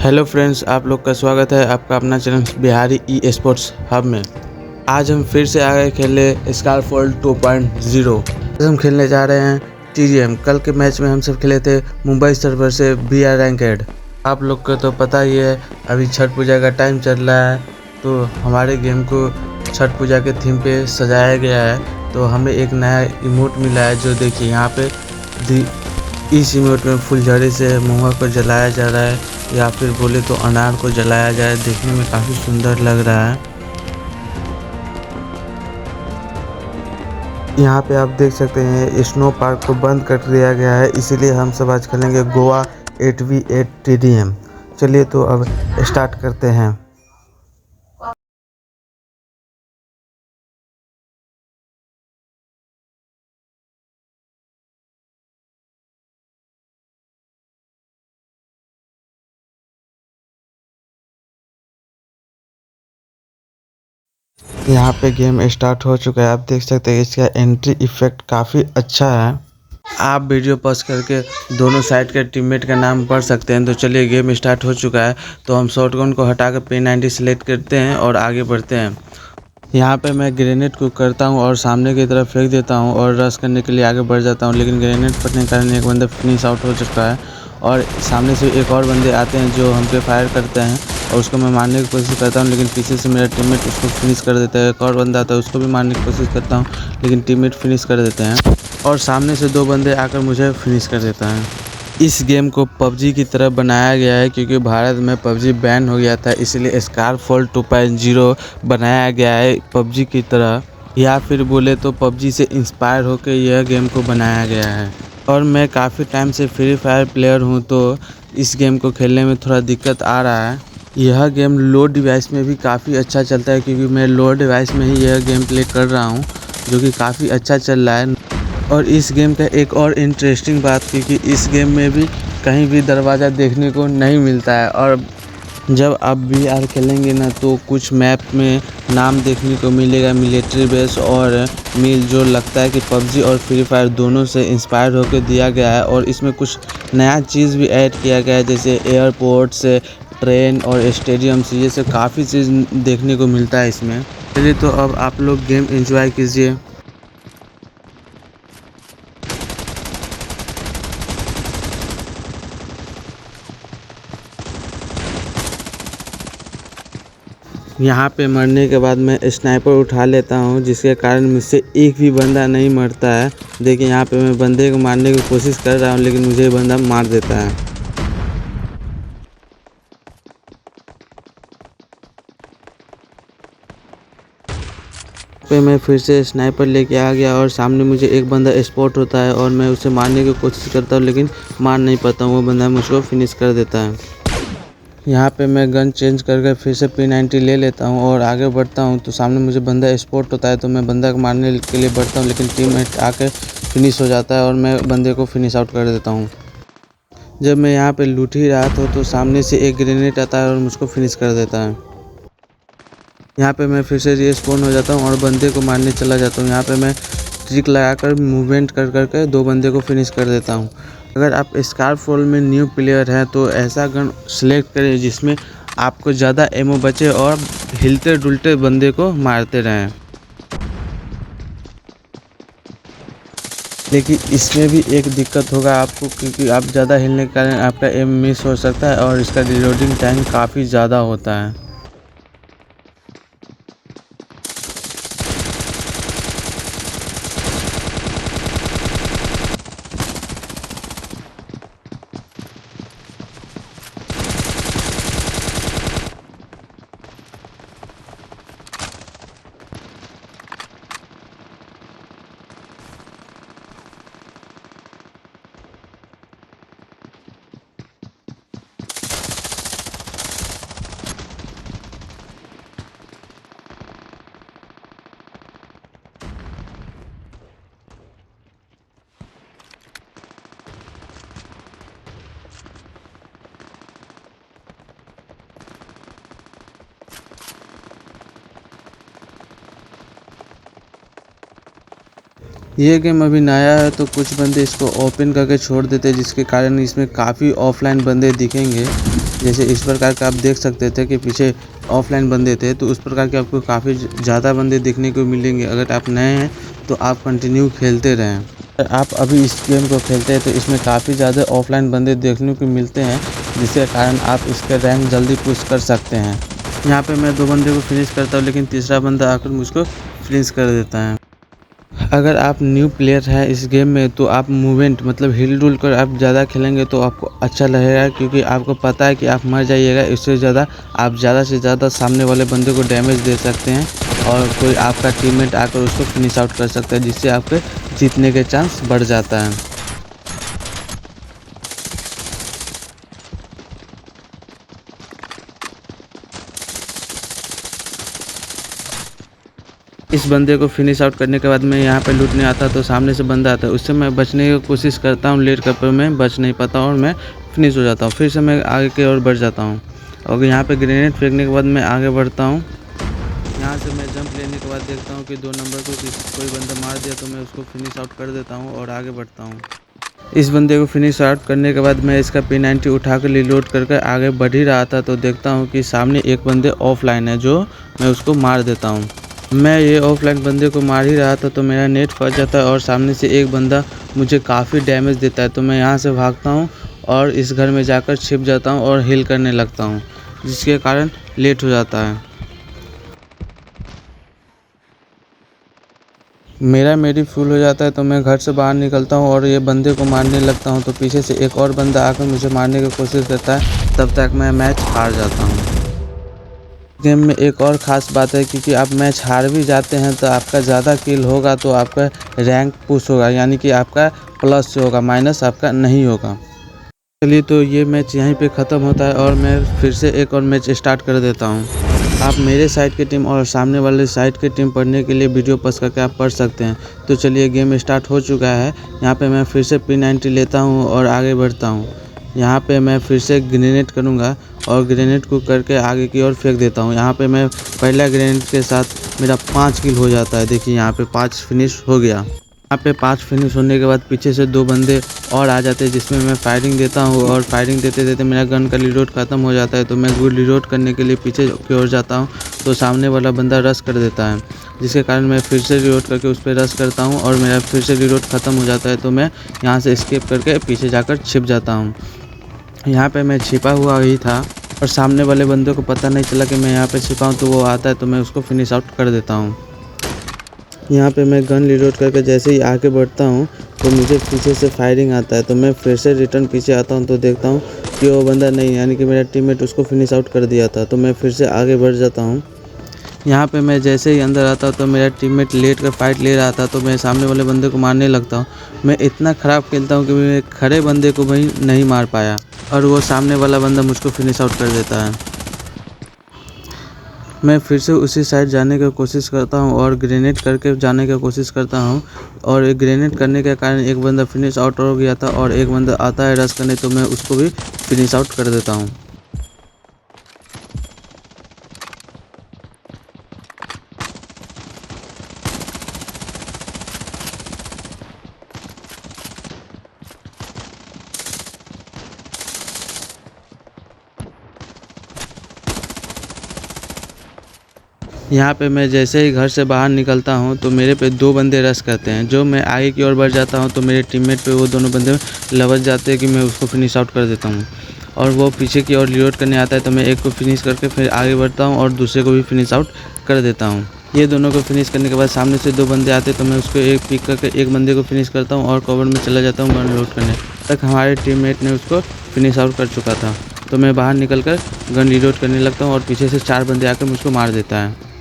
Hello friends, आप लोग का स्वागत है आपका अपना channel Bihari e sports hub में। आज हम फिर से आ गए खेलने स्कारफॉल 2.0। आज हम खेलने जा रहे हैं TDM। कल के मैच में हम सब खेले थे मुंबई सर्वर से BR रैंकेड। आप लोग को तो पता ही है, अभी छठ पूजा का टाइम चल रहा है, तो हमारे गेम को छठ पूजा के थीम पे सजाया गया है। तो हमें एक नया इमोट मिला है, जो देखिए यहाँ पे इस इमोट में फुलझड़ी से महुआ को जलाया जा रहा है, या फिर बोले तो अनार को जलाया जाए। देखने में काफ़ी सुंदर लग रहा है। यहाँ पे आप देख सकते हैं स्नो पार्क को बंद कर दिया गया है, इसीलिए हम सब आज खेलेंगे गोवा 8v8 TDM। चलिए तो अब स्टार्ट करते हैं। यहाँ पे गेम स्टार्ट हो चुका है। आप देख सकते हैं इसका एंट्री इफेक्ट काफ़ी अच्छा है। आप वीडियो पॉज करके दोनों साइड के टीममेट का नाम पढ़ सकते हैं। तो चलिए, गेम स्टार्ट हो चुका है। तो हम शॉटगन को हटाकर P90 सेलेक्ट करते हैं और आगे बढ़ते हैं। यहाँ पे मैं ग्रेनेड को करता हूँ और सामने की तरफ फेंक देता हूँ और रश करने के लिए आगे बढ़ जाता हूँ, लेकिन ग्रेनेड फटने के कारण एक बंदा फिनिश आउट हो चुका है। और सामने से एक और बंदे आते हैं जो हम पे फायर करते हैं, और उसको मैं मारने की कोशिश करता हूँ, लेकिन पीछे से मेरा टीममेट उसको फिनिश कर देता है। एक और बंदा आता है, उसको भी मारने की कोशिश करता हूँ, लेकिन टीममेट फिनिश कर देते हैं। और सामने से दो बंदे आकर मुझे फिनिश कर देता है। इस गेम को PUBG की तरह बनाया गया है, क्योंकि भारत में PUBG बैन हो गया था, इसलिए स्कारफॉल 2.0 बनाया गया है PUBG की तरह, या फिर बोले तो PUBG से इंस्पायर होकर यह गेम को बनाया गया है। और मैं काफ़ी टाइम से फ्री फायर प्लेयर हूँ, तो इस गेम को खेलने में थोड़ा दिक्कत आ रहा है। यह गेम लो डिवाइस में भी काफ़ी अच्छा चलता है, क्योंकि मैं लो डिवाइस में ही यह गेम प्ले कर रहा हूँ, जो कि काफ़ी अच्छा चल रहा है। और इस गेम का एक और इंटरेस्टिंग बात थी कि इस गेम में भी कहीं भी दरवाज़ा देखने को नहीं मिलता है। और जब आप VR खेलेंगे ना, तो कुछ मैप में नाम देखने को मिलेगा मिलिट्री बेस और मिल, जो लगता है कि PUBG और फ्री फायर दोनों से इंस्पायर होकर दिया गया है। और इसमें कुछ नया चीज़ भी ऐड किया गया है, जैसे एयरपोर्ट्स, ट्रेन और स्टेडियम्स, ये सब काफ़ी चीज़ देखने को मिलता है इसमें। चलिए तो अब आप लोग गेम एंजॉय कीजिए। यहाँ पे मरने के बाद मैं स्नाइपर उठा लेता हूँ, जिसके कारण मुझसे एक भी बंदा नहीं मरता है। देखिए यहाँ पे मैं बंदे को मारने की कोशिश कर रहा हूँ, लेकिन मुझे बंदा मार देता है। पे मैं फिर से स्नाइपर लेके आ गया और सामने मुझे एक बंदा स्पॉट होता है, और मैं उसे मारने की कोशिश करता हूँ, लेकिन मार नहीं पाता हूँ। वो बंदा मुझको फिनिश कर देता है। यहाँ पे मैं गन चेंज करके फिर से P90 ले लेता हूँ और आगे बढ़ता हूँ। तो सामने मुझे बंदा स्पॉट होता है, तो मैं बंदा को मारने के लिए बढ़ता हूँ, लेकिन टीममेट आके फिनिश हो जाता है और मैं बंदे को फिनिश आउट कर देता हूँ। जब मैं यहाँ पे लूट ही रहा था, तो सामने से एक ग्रेनेड आता है और मुझको फिनिश कर देता है। यहाँ पे मैं फिर से रिस्पॉन हो जाता हूँ और बंदे को मारने चला जाता हूँ। यहाँ पे मैं ट्रिक लगाकर मूवमेंट कर करके दो बंदे को फिनिश कर देता हूँ। अगर आप स्कारफॉल में न्यू प्लेयर हैं, तो ऐसा गन सेलेक्ट करें जिसमें आपको ज़्यादा एमो बचे और हिलते डुलते बंदे को मारते रहें। लेकिन इसमें भी एक दिक्कत होगा आपको, क्योंकि आप ज़्यादा हिलने के कारण आपका एम मिस हो सकता है और इसका रिलोडिंग टाइम काफ़ी ज़्यादा होता है। ये गेम अभी नया है तो कुछ बंदे इसको ओपन करके छोड़ देते हैं, जिसके कारण इसमें काफ़ी ऑफलाइन बंदे दिखेंगे। जैसे इस प्रकार का आप देख सकते थे कि पीछे ऑफलाइन बंदे थे, तो उस प्रकार के आपको काफ़ी ज़्यादा बंदे देखने को मिलेंगे। अगर आप नए हैं तो आप कंटिन्यू खेलते रहें। अगर आप अभी इस गेम को खेलते हैं तो इसमें काफ़ी ज़्यादा ऑफलाइन बंदे देखने को मिलते हैं, जिसके कारण आप इसका रैंक जल्दी पुश कर सकते हैं। यहाँ पे मैं 2 बंदे को फिनिश करता हूँ, लेकिन तीसरा बंदा आकर मुझको फिनिश कर देता है। अगर आप न्यू प्लेयर हैं इस गेम में तो आप मूवमेंट मतलब हिल डुल कर आप ज़्यादा खेलेंगे तो आपको अच्छा लगेगा, क्योंकि आपको पता है कि आप मर जाइएगा। इससे ज़्यादा आप ज़्यादा से ज़्यादा सामने वाले बंदे को डैमेज दे सकते हैं और कोई आपका टीममेट आकर उसको फिनिश आउट कर सकता है, जिससे आपके जीतने के चांस बढ़ जाता है। इस बंदे को फिनिश आउट करने के बाद मैं यहाँ पे लूटने आता तो सामने से बंदा आता है, उससे मैं बचने की कोशिश करता हूँ लेट कर, पर मैं बच नहीं पाता और मैं फिनिश हो जाता हूँ। फिर से मैं आगे की ओर बढ़ जाता हूँ और यहाँ पे ग्रेनेड फेंकने के बाद मैं आगे बढ़ता हूँ। यहाँ से मैं जंप लेने के बाद देखता हूँ कि 2 नंबर को कोई बंदा मार दिया, तो मैं उसको फिनिश आउट कर देता हूँ और आगे बढ़ता हूँ। इस बंदे को फिनिश आउट करने के बाद मैं इसका P90 उठा कर रिलोड करके आगे बढ़ ही रहा था, तो देखता हूँ कि सामने एक बंदे ऑफलाइन है, जो मैं उसको मार देता हूँ। मैं ये ऑफलाइन बंदे को मार ही रहा था तो मेरा नेट फंस जाता है और सामने से एक बंदा मुझे काफ़ी डैमेज देता है, तो मैं यहाँ से भागता हूँ और इस घर में जाकर छिप जाता हूँ और हील करने लगता हूँ, जिसके कारण लेट हो जाता है। मेरा मेडी फुल हो जाता है तो मैं घर से बाहर निकलता हूँ और ये बंदे को मारने लगता हूँ, तो पीछे से एक और बंदा आकर मुझे मारने की कोशिश करता है, तब तक मैं मैच हार जाता हूँ। गेम में एक और ख़ास बात है, क्योंकि आप मैच हार भी जाते हैं तो आपका ज़्यादा किल होगा तो आपका रैंक पुश होगा, यानी कि आपका प्लस से होगा, माइनस आपका नहीं होगा। चलिए, तो ये मैच यहीं पे ख़त्म होता है और मैं फिर से एक और मैच स्टार्ट कर देता हूँ। आप मेरे साइड की टीम और सामने वाले साइड की टीम पढ़ने के लिए वीडियो पॉज़ करके आप पढ़ सकते हैं। तो चलिए, गेम स्टार्ट हो चुका है। यहाँ पे मैं फिर से P90 लेता हूँ और आगे बढ़ता हूँ। यहाँ पे मैं फिर से ग्रेनेड करूँगा और ग्रेनेड को करके आगे की ओर फेंक देता हूँ। यहाँ पे मैं पहला ग्रेनेड के साथ मेरा 5 किल हो जाता है। देखिए, यहाँ पे 5 फिनिश हो गया। यहाँ पे 5 फिनिश होने के बाद पीछे से 2 बंदे और आ जाते हैं, जिसमें मैं फायरिंग देता हूँ और फायरिंग देते देते मेरा गन का रिलोड ख़त्म हो जाता है, तो मैं गुड रिलोड करने के लिए पीछे की ओर जाता हूँ, तो सामने वाला बंदा रश कर देता है, जिसके कारण मैं फिर से रिलोड करके उस पर रश करता हूँ और मेरा फिर से रिलोड ख़त्म हो जाता है, तो मैं यहाँ से एस्केप करके पीछे जाकर छिप जाता हूँ। यहाँ पे मैं छिपा हुआ ही था और सामने वाले बंदे को पता नहीं चला कि मैं यहाँ पे छिपा हूँ, तो वो आता है तो मैं उसको फिनिश आउट कर देता हूँ। यहाँ पे मैं गन रिलोड करके जैसे ही आगे बढ़ता हूँ तो मुझे पीछे से फायरिंग आता है, तो मैं फिर से रिटर्न पीछे आता हूँ, तो देखता हूँ कि वो बंदा नहीं, यानी कि मेरा टीममेट उसको फिनिश आउट कर दिया था, तो मैं फिर से आगे बढ़ जाता हूँ। यहाँ पे मैं जैसे ही अंदर आता हूँ तो मेरा टीममेट लेट कर फाइट ले रहा था, तो मैं सामने वाले बंदे को मारने लगता हूँ। मैं इतना ख़राब खेलता हूँ कि मैं खड़े बंदे को भी नहीं मार पाया और वो सामने वाला बंदा मुझको फिनिश आउट कर देता है। मैं फिर से उसी साइड जाने की कोशिश करता हूँ और ग्रेनेड करके जाने की कोशिश करता हूँ, और ग्रेनेड करने के कारण एक बंदा फिनिश आउट हो गया था और एक बंदा आता है रश करने, तो मैं उसको भी फिनिश आउट कर देता हूँ। यहाँ पे मैं जैसे ही घर से बाहर निकलता हूँ तो मेरे पे 2 बंदे रश करते हैं। जो मैं आगे की ओर बढ़ जाता हूँ तो मेरे टीममेट पे वो दोनों बंदे लपट जाते हैं कि मैं उसको फिनिश आउट कर देता हूँ, और वो पीछे की ओर रिलोड करने आता है, तो मैं एक को फिनिश करके फिर आगे बढ़ता हूँ और दूसरे को भी फिनिश आउट कर देता हूँ। ये दोनों को फिनिश करने के बाद सामने से 2 बंदे आते हैं, तो मैं उसको एक पिक करके एक बंदे को फिनिश करता हूँ और कवर में चला जाता हूँ गन लोड करने। तक हमारे टीममेट ने उसको फिनिश आउट कर चुका था, तो मैं बाहर निकल कर गन रिलोड करने लगता हूँ और पीछे से 4 बंदे आकर मुझको मार देता है।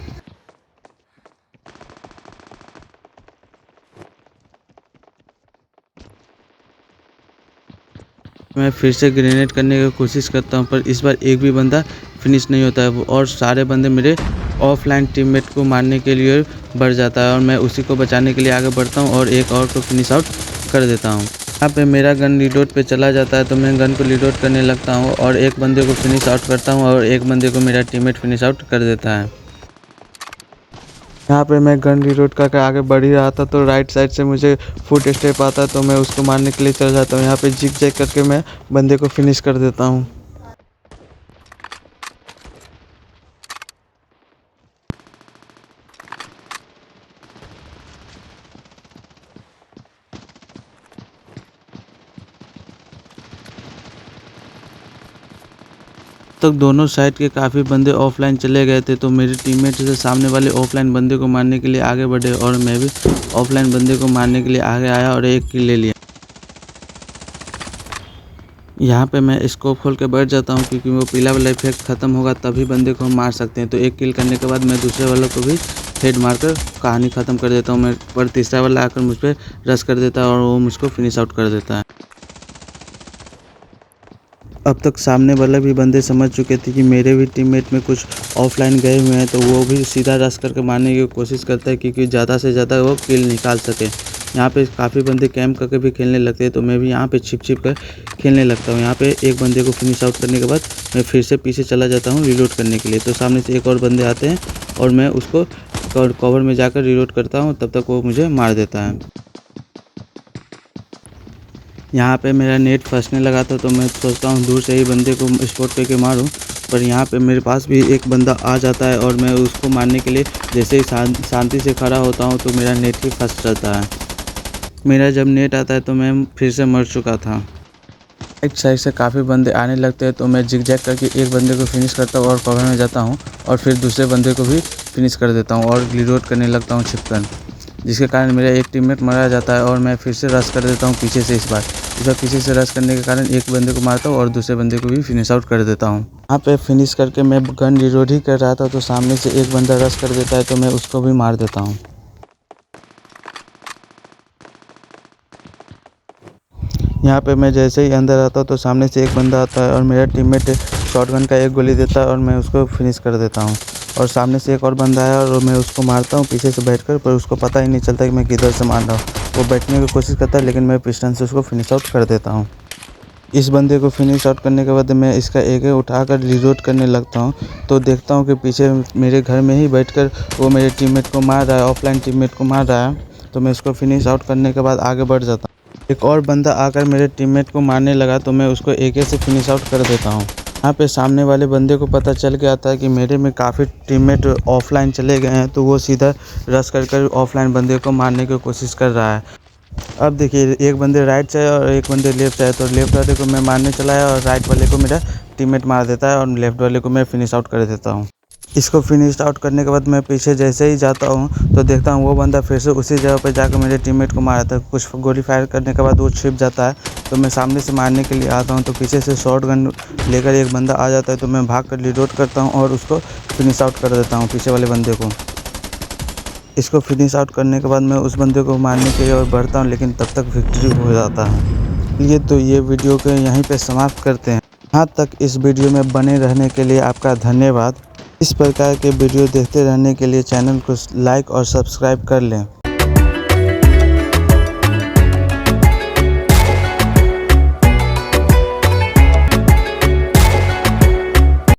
मैं फिर से ग्रेनेड करने की कोशिश करता हूँ, पर इस बार एक भी बंदा फिनिश नहीं होता है, और सारे बंदे मेरे ऑफलाइन टीममेट को मारने के लिए बढ़ जाता है, और मैं उसी को बचाने के लिए आगे बढ़ता हूँ और एक और को फिनिश आउट कर देता हूँ। यहाँ पे मेरा गन रिलोड पे चला जाता है, तो मैं गन को रिलोड करने लगता हूँ और एक बंदे को फिनिश आउट करता हूँ और एक बंदे को मेरा टीममेट फिनिश आउट कर देता है। यहाँ पे मैं गन रीलोड करके आगे बढ़ ही रहा था तो राइट साइड से मुझे फुट स्टेप आता तो मैं उसको मारने के लिए चल जाता हूँ। यहाँ पे जिग जैग करके मैं बंदे को फिनिश कर देता हूँ। तक दोनों साइड के काफ़ी बंदे ऑफलाइन चले गए थे तो मेरे टीममेट से सामने वाले ऑफलाइन बंदे को मारने के लिए आगे बढ़े और मैं भी ऑफलाइन बंदे को मारने के लिए आगे आया और एक किल ले लिया। यहाँ पे मैं स्कोप खोल के बैठ जाता हूँ क्योंकि वो पीला वाला इफेक्ट ख़त्म होगा तभी बंदे को हम मार सकते हैं। तो एक किल करने के बाद मैं दूसरे वाले को भी हेड मारकर कहानी ख़त्म कर देता हूँ। मैं पर तीसरा वाला आकर मुझ पर रश कर देता है और वो मुझको फिनिश आउट कर देता है। अब तक सामने वाले भी बंदे समझ चुके थे कि मेरे भी टीममेट में कुछ ऑफलाइन गए हुए हैं तो वो भी सीधा रश करके मारने की कोशिश करता है क्योंकि ज़्यादा से ज़्यादा वो किल निकाल सके। यहाँ पे काफ़ी बंदे कैंप करके भी खेलने लगते हैं तो मैं भी यहाँ पे छिप छिप कर खेलने लगता हूँ। यहाँ पे एक बंदे को फिनिश आउट करने के बाद मैं फिर से पीछे चला जाता हूँ रीलोड करने के लिए। तो सामने से एक और बंदे आते हैं और मैं उसको कवर में जाकर रीलोड करता हूँ, तब तक वो मुझे मार देता है। यहाँ पे मेरा नेट फंसने लगा था तो मैं सोचता हूँ दूर से ही बंदे को स्पॉट पे के मारूँ, पर यहाँ पे मेरे पास भी एक बंदा आ जाता है और मैं उसको मारने के लिए जैसे ही शांति से खड़ा होता हूँ तो मेरा नेट ही फंस जाता है। मेरा जब नेट आता है तो मैं फिर से मर चुका था। एक साइड से काफ़ी बंदे आने लगते हैं तो मैं जिग जैग करके एक बंदे को फिनिश करता हूँ और कवर में जाता हूँ और फिर दूसरे बंदे को भी फिनिश कर देता हूँ और रीलोड करने लगता हूँ छिपकर, जिसके कारण मेरा एक टीममेट मारा जाता है और मैं फिर से रश कर देता हूँ पीछे से। इस बार पीछे से रश करने के कारण एक बंदे को मारता हूँ और दूसरे बंदे को भी फिनिश आउट कर देता हूँ। यहाँ पे फिनिश करके मैं गन रीलोड ही कर रहा था तो सामने से एक बंदा रश कर देता है तो मैं उसको भी मार देता हूँ। यहाँ पे मैं जैसे ही अंदर आता हूँ तो सामने से एक बंदा आता है और मेरा टीममेट शॉटगन का एक गोली देता है और मैं उसको फिनिश कर देता हूँ। और सामने से एक और बंदा आया और मैं उसको मारता हूँ पीछे से बैठकर, पर उसको पता ही नहीं चलता कि मैं किधर से मार रहा हूँ। वो बैठने की कोशिश करता है लेकिन मैं पिस्टन से उसको फिनिश आउट कर देता हूँ। इस बंदे को फिनिश आउट करने के बाद मैं इसका AK उठाकर रीलोड करने लगता हूँ तो देखता हूँ कि पीछे मेरे घर में ही बैठकर वो मेरे टीममेट को मार रहा है, ऑफलाइन टीममेट को मार रहा है। तो मैं इसको फिनिश आउट करने के बाद आगे बढ़ जाता हूँ। एक और बंदा आकर मेरे टीममेट को मारने लगा तो मैं उसको AK से फिनिश आउट कर देता हूँ। यहाँ पे सामने वाले बंदे को पता चल गया था कि मेरे में काफ़ी टीममेट ऑफलाइन चले गए हैं तो वो सीधा रश कर ऑफलाइन बंदे को मारने की कोशिश कर रहा है। अब देखिए एक बंदे राइट से है और एक बंदे लेफ्ट से है तो लेफ्ट वाले को मैं मारने चला है और राइट वाले को मेरा टीममेट मार देता है और लेफ्ट वाले को मैं फिनिश आउट कर देता हूँ। इसको फिनिश आउट करने के बाद मैं पीछे जैसे ही जाता हूँ तो देखता हूँ वो बंदा फिर से उसी जगह पर जाकर मेरे टीममेट को मारा था। कुछ गोली फायर करने के बाद वो छिप जाता है तो मैं सामने से मारने के लिए आता हूँ तो पीछे से शॉर्ट गन लेकर एक बंदा आ जाता है तो मैं भाग कर रीलोड करता हूँ और उसको फिनिश आउट कर देता हूँ पीछे वाले बंदे को। इसको फिनिश आउट करने के बाद मैं उस बंदे को मारने के लिए और बढ़ता हूँ लेकिन तब तक विक्ट्री हो जाता है। तो ये वीडियो को यहीं पे समाप्त करते हैं। यहाँ तक इस वीडियो में बने रहने के लिए आपका धन्यवाद। इस प्रकार के वीडियो देखते रहने के लिए चैनल को लाइक और सब्सक्राइब कर लें।